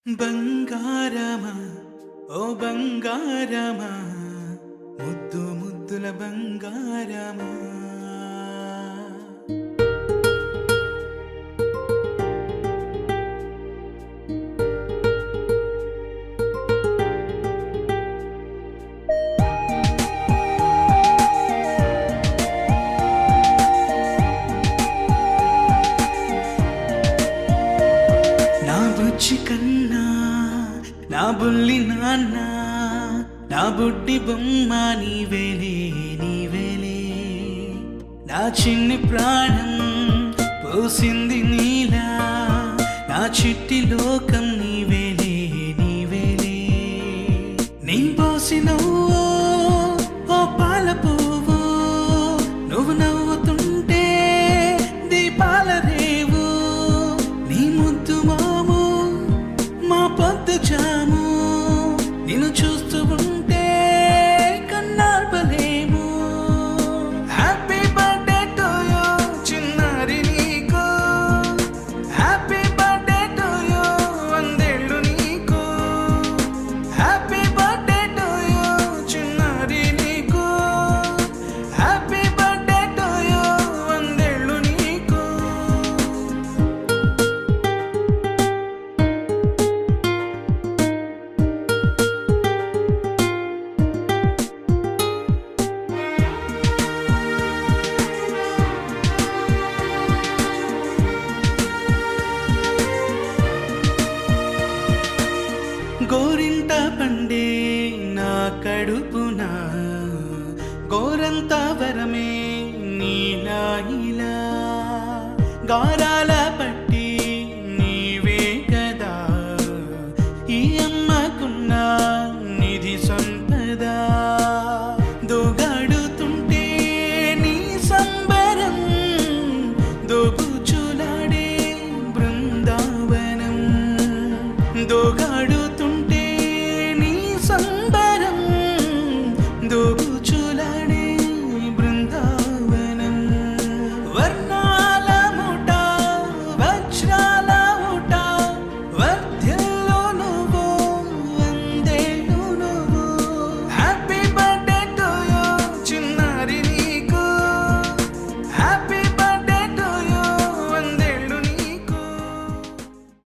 బంగారమా ఓ బంగారమా ముద్దు ముద్దుల బంగారమా నా బుజ్జి కన్నా నా బుల్లి నాన్న నా బుడ్డి బొమ్మ నీవేలే నీవేలే నా చిన్ని ప్రాణం పోసింది నీలా నా చిట్టి లోకం నీవేలే నీవేలే నీ పోసినవో ఓ పాల పువ్వు నువ్వు నవ్వుతుంటే దీపాల రేవు నీ ముద్దు మాము మా పొద్దు జాము నిన్ను చూస్తూ ఉంటే కన్నార్పలేము. హ్యాపీ బర్త్డే టు యూ చిన్నారి నీకు, హ్యాపీ బర్త్డే టు యూ వందేళ్ళు నీకు, హ్యాపీ బర్త్డే టు యూ చిన్నారి నీకు, హ్యాపీ బర్త్డే టు యూ వందేళ్ళు నీకు. గోరింట పండే నా కడుపున గోరంత వరమే నీలా ఇలా గారాల